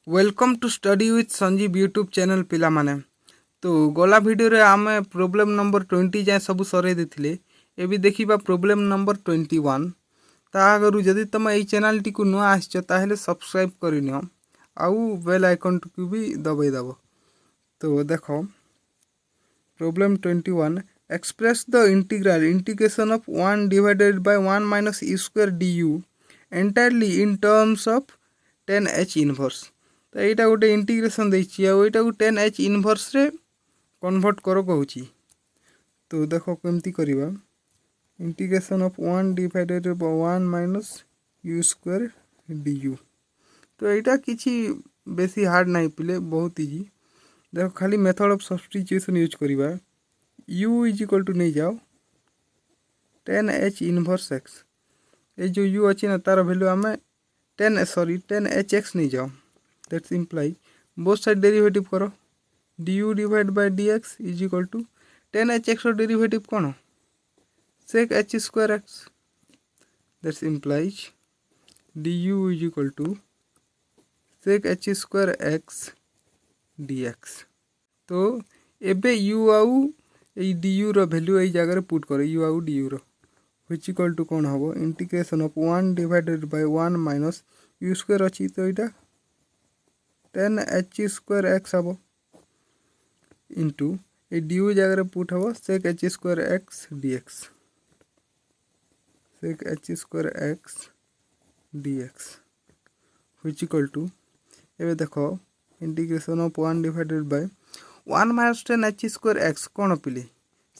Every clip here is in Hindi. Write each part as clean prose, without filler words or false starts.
Welcome to study with Sanjeev YouTube channel पिला माने। तो गला वीडियो रे आमे प्रॉब्लम नंबर 20 जाए सब सरे देथिले। एबी देखिबा प्रॉब्लम नंबर 21। ता आगरु जदि तुम एई चैनल टी को नुआ आछो ताहेले सब्सक्राइब करिनियो आउ बेल आइकन को भी दबाई दबो। तो देखो problem 21 express the integration of 1 divided by 1 minus e square du entirely in terms of 10h inverse. तो यहाँ गोटे इंटीग्रेशन देछि आ एटा को 10h इनवर्स रे कन्वर्ट करो कहूची। तो देखो केमती करिवा integration of 1 divided by 1 minus u square du। तो यहाँ किछि बेसी हार्ड नहीं पिले बहुत इजी। देखो खाली मेथड ऑफ सब्स्टिट्यूशन यूज करिवा u इज इक्वल टू नहीं जाओ 10h इनवर्स x। ये जो u अछि ना तार वैल्यू हमें 10hx नहीं जाओ। That's imply both side derivative करो du divided by dx is equal to 10hx row derivative कौन sec h square x। That implies du is equal to sec h square x dx। तो एबे u आउ ए du रो वैल्यू ए जगह रे पुट करो u आउ du row which equal to कौन हबो integration of 1 divided by 1 minus u square अछि। तो इटा 10h स्क्वायर x हबो इंटू ए du जगह पुट हबो sec h square x dx sec h square x dx which equal to एबे देखो integration of 1 divided by 1 minus 10h square x कोन पिले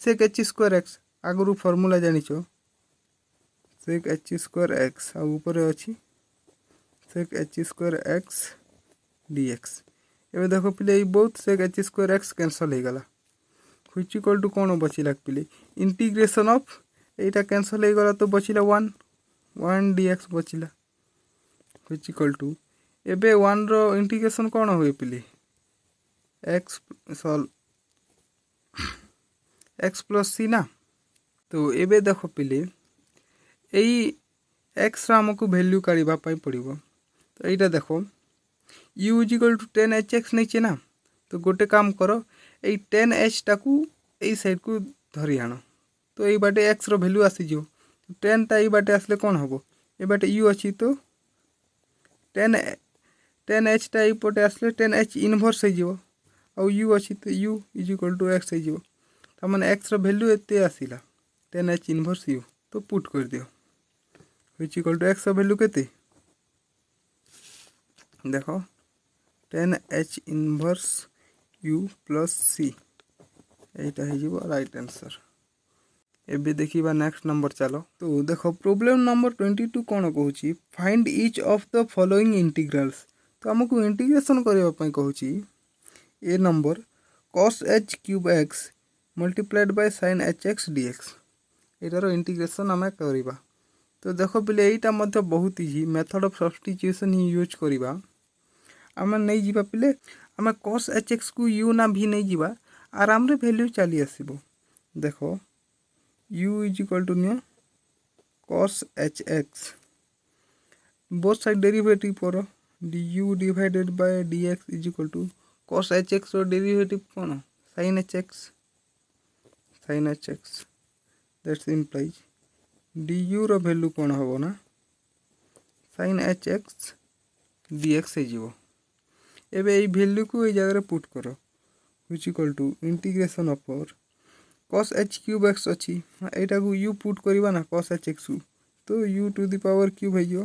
sec h स्क्वायर x आगरु फार्मूला जानिछो sec h स्क्वायर x आ ऊपर अछि sec h square x dx। एबे देखो पिले ई बहुत sec h स्क्वायर x कैंसिल हो गला which equal to कोन बचिला पिले इंटीग्रेशन ऑफ एटा कैंसिल हो गला तो बचिला 1 dx बचिला which equal to एबे 1 रो इंटीग्रेशन कोन होय पिले x x प्लस c ना। तो एबे देखो पिले एई x रा हमकु वैल्यू काढिबा पई पड़िबो। तो एटा देखो u is equal to 10hx नहीं चे ना। तो गोटे काम करो ए 10h टाकू ए साइड को धरि आनो तो ए बाटे x रो वैल्यू आसी जो 10 ता ए बाटे आसले कोन हबो ए बाटे u अछि तो 10h ता ए पटे आसले 10h इनवर्स हो जिवो और u अछि तो u is equal to x हो जिवो। त माने x रो वैल्यू एते आसीला 10h इनवर्स u तो पुट कर दियो which equal to x रो वैल्यू केते देखो 10h inverse u plus c एटा है जीवो राइट आंसर। एबे देखिबा नेक्स्ट नंबर चलो। तो देखो प्रॉब्लम नंबर 22 कोन कहूची find each of the following integrals. तो हमकु इंटीग्रेशन करबा पई कहूची ए number cos h cube x multiplied by sin hx dx एटारो इंटीग्रेशन हमें करबा। तो देखो पहिले एटा मध्ये बहुत इजी मेथड ऑफ सब्स्टिट्यूशन ही यूज करबा। आमे नहीं जीवा पिले आमे cos hx को u ना भी नहीं जीवा आराम रे वैल्यू चली आसीबो। देखो u इज इक्वल टू नियो cos hx both side derivative करो du divided by dx is equal to cos hx रो डेरिवेटिव कोन sin hx that's implies du रो वैल्यू कोन हबो ना sin hx dx हे जीवो। एबे ए वैल्यू को ए जगह पुट करो which equal to integration of cos h cube x अछि एटा को u पुट करबा ना cos h x तो u to the power cube है जो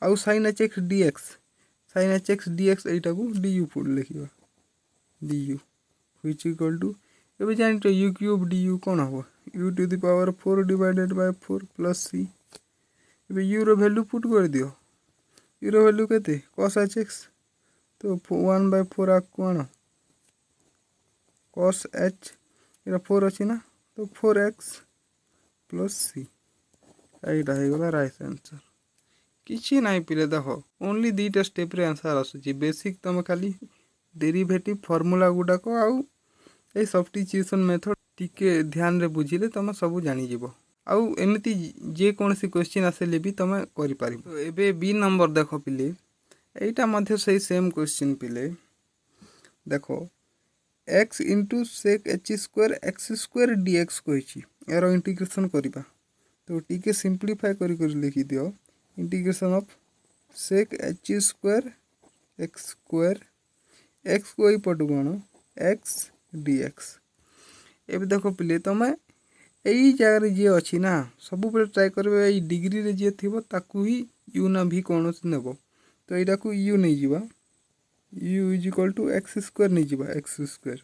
आउ sin h x dx एटा को du पुट लिखिबा du which equal to एबे जानि तो u क्यूब du कोन हो u to the power 4 divided by 4 plus c। एबे u रो वैल्यू पुट कर दियो u रो वैल्यू केते cos h x तो 1/4 आकु आनो cos h एरा 4 अछि ना तो 4x प्लस c एटा हे गला राइट आंसर। किछि नाही पिले देखो ओनली दीटा स्टेप रे आंसर आसुची बेसिक तम खाली डेरिवेटिव फार्मूला गुडा को आउ ए सब्स्टिट्यूशन मेथड टिके ध्यान रे बुझिले तम सब जानि जिवो आउ एमिति जे कोनसी क्वेश्चन आसेले भी तम करि पारिबो। तो एबे बी नंबर देखो पिले এইটা মধ্যে সেই সেম क्वेश्चन पिले देखो x into sec h square x square dx कही यार इंटीग्रेशन करवा तो टी सिंप्लीफाई कर लिखि दियो integration of sec h square x को यही पटु कौन एक्स dx एबे देखो पिले तुम यही जगह जी अच्छी ना सब ट्राए कर डिग्री रे जी थी ताकू ही यू ना भी कौन नेब तो यहाँ को यू नहीं जावा u is equal to x square नहीं जावा x square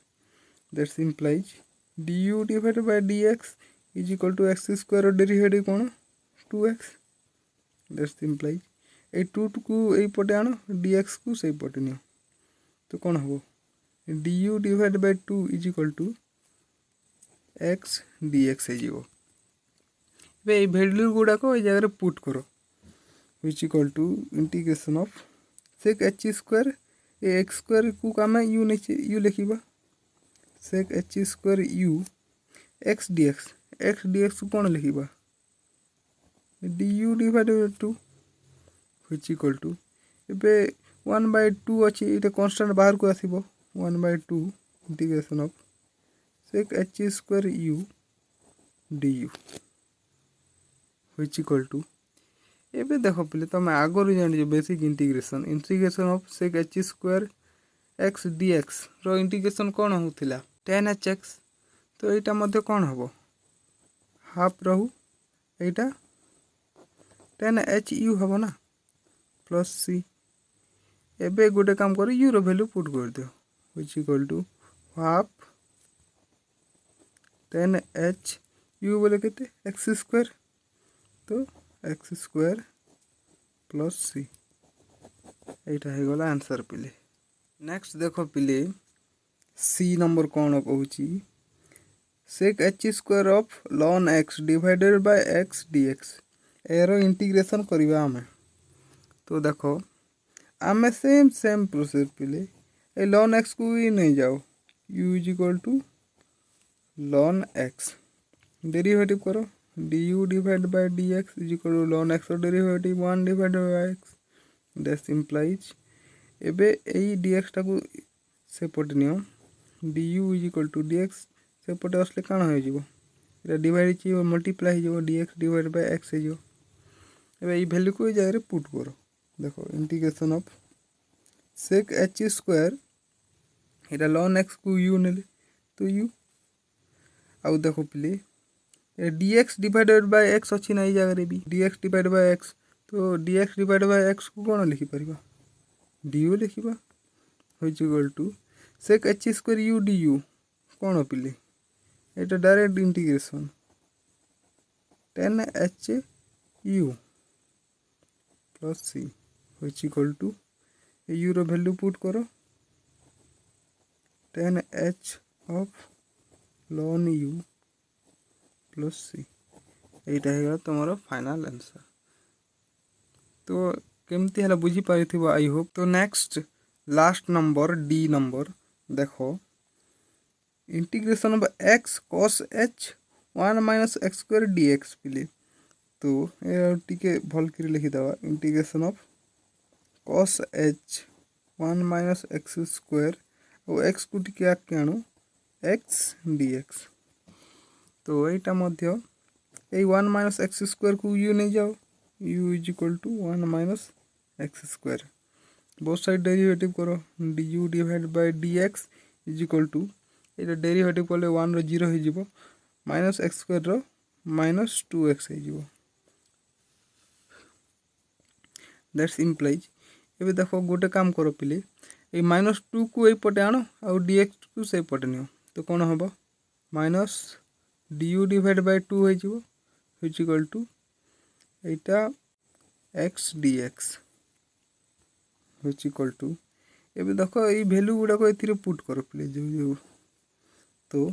that's implies du divide by dx is equal to x square derivative कौन 2x दैट्स इम्प्लाइज ए 2 को यही पटे आण dx को सही पटे नियो तो कौन हम du divide by 2 is equal to x dx हो वैल्यू गुड़ाक ये जगह पुट करो which equal to integration of sec h square x square को आम यू नहीं यू लिखा sec h square u x dx को कौन लिखा du divide by 2 which equal to ए 1/2 अच्छी ये कन्स्टांट बाहर को आसो 1/2 integration of sec h square u du which equal to एबे देखो पहले तुम आगुरी जान basic integration of sec h square x dx रो इंटीग्रेशन कौन होता 10hx तो यहाँ मध्य कौन हम हाफ रहू यहाँ 10hu हम ना प्लस सी एबे गोटे काम कर यू रो वैल्यू पुट कर दियो विच इक्वल टू हाफ 10hu बोले केते एक्स स्क्वायर तो एक्स स्क्वायर प्लस सी यहाँ हो गला आंसर पिले नेक्स्ट देखो पिले सी नंबर कौन कहूँ sec h square of ln x divided by x dx एरो इंटीग्रेशन करवा आम तो देखो आम सेम प्रोसेस पिले ए लॉन एक्स को ही नहीं जाओ u is equal to ln x derivative करो du divide by dx is equal to ln x derivative 1 divide by x that's implies एबे एई dx टाको सेपटे नियो du इज इक्वल टू dx सेपटे असले काण हो जिवो एटा डिवाइड छि मल्टीप्लाई हो dx डिवाइड बाय x हो एबे ई वैल्यू को जगह पुट करो देखो integration of sec h square एटा लॉन एक्स को u नेले तो u आउ देखो प्ले dx डिवाइडेड बाय x अच्छी ना जगह भी dx डिवाइड बाय x तो dx डिवाइड बाय x को कौन लिखिपर du लिखा which equal to sec h square u du कौन पिले ये direct integration 10hu plus c which equal to u रो वैल्यू पुट करो 10h of ln u plus सी यहाँ है तुम फाइनल आंसर तो केमती है बुझी पारि आई होप तो next last number d number देखो integration of x cos h 1 minus x square dx पिले तो ये टिके भल कर लिखिदेवा integration of cos h 1 minus x square और एक्स को टिके आके आणु एक्स dx तो यहाँ मध्य 1 माइनस एक्स स्क्वायर को यू नहीं जाओ u is equal to 1 minus x square both side derivative करो du divide by dx is equal to ये डेरिवेटिव कले 1 रो 0 हो माइनस एक्स स्क्वायर रो माइनस 2x हो दैट्स इम्प्लाइज एबे देखो गोटे काम करो पिले ये -2 को ये पटे आनो आउ dx को से पटे नियो तो कौन हम माइनस du डिवाइड बाय 2 हो विच इक्वल टू यहाँ x dx which equal to एबे देखो ये वैल्यू गुड़ाक ये पुट कर प्लीज जो तो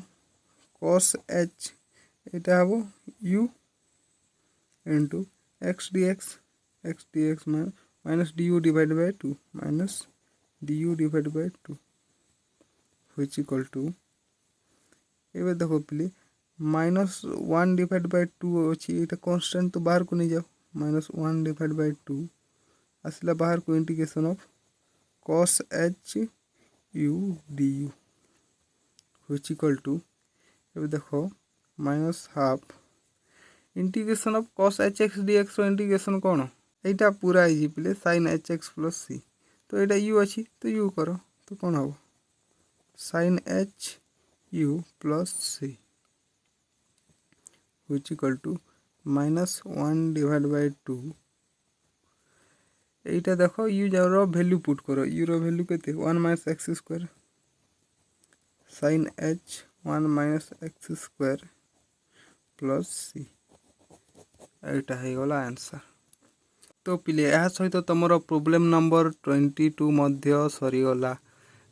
cos h यहाँ हम u into x dx minus du divide by 2 minus du divide by 2 which equal to एबे देखो प्लीज -1 डिवाइड बाय 2 अच्छी ये कांस्टेंट तो बाहर को नहीं जाओ -1 डिवाइड बाय 2 आसला बाहर को integration of cos h u du which equal to ଏବେ ଦେଖ minus half integration of cos hx dx रो इंटीग्रेशन कौन एटा पूरा इजी पिले sin hx plus c तो एटा u अच्छी तो u करो तो कौन हो sin h u plus c which equal to minus 1 divided by 2 एटा देखो u रो वैल्यू पुट करो u रो वैल्यू केते 1 minus x square sin h 1 minus x square plus c एटा है गला आंसर तो पिले यह सहित तुमर प्रॉब्लम नंबर 22 मध्य सरी गला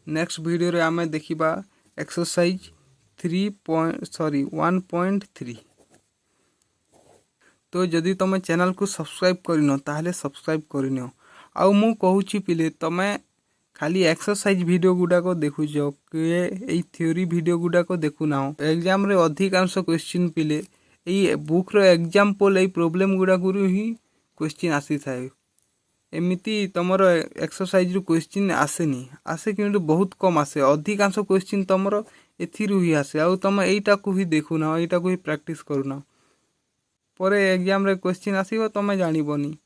नेक्स्ट वीडियो रे आमे देखिबा एक्सरसाइज 1.3 तो जदि तुम चैनल को सब्सक्राइब करिनो ताहले सब्सक्राइब करिनो आउ मु कहूची पिले तमे खाली एक्सरसाइज वीडियो गुडा को देखु जो के एई थ्योरी वीडियो गुडा को देखु नाओ एग्जाम रे अधिकांश क्वेश्चन पिले एई बुक रो एग्जांपल एई प्रॉब्लम गुडा गुरु ही क्वेश्चन आसी थाए एमिति तमरो एक्सरसाइज रो क्वेश्चन आसेनी आसे किंतु बहुत कम आसे अधिकांश क्वेश्चन तमरो एथिरु ही आसे आउ तम एईटा को ही देखु ना एईटा को ही प्रैक्टिस करू ना परे एग्जाम रे क्वेश्चन आसीबो तमे जानिबोनी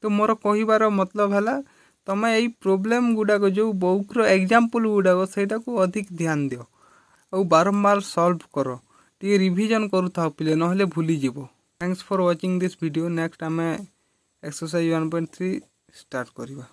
तो मोर कहिबार मतलब हला तमे एई प्रॉब्लम गुडा को जो बुक रो एग्जांपल गुडा को सेटा को अधिक ध्यान दियो और बारंबार सॉल्व करो टी रिवीजन करू था पिले नहले भूली जीवो thanks for watching this video next हमें एक्सरसाइज 1.3 स्टार्ट करिबा।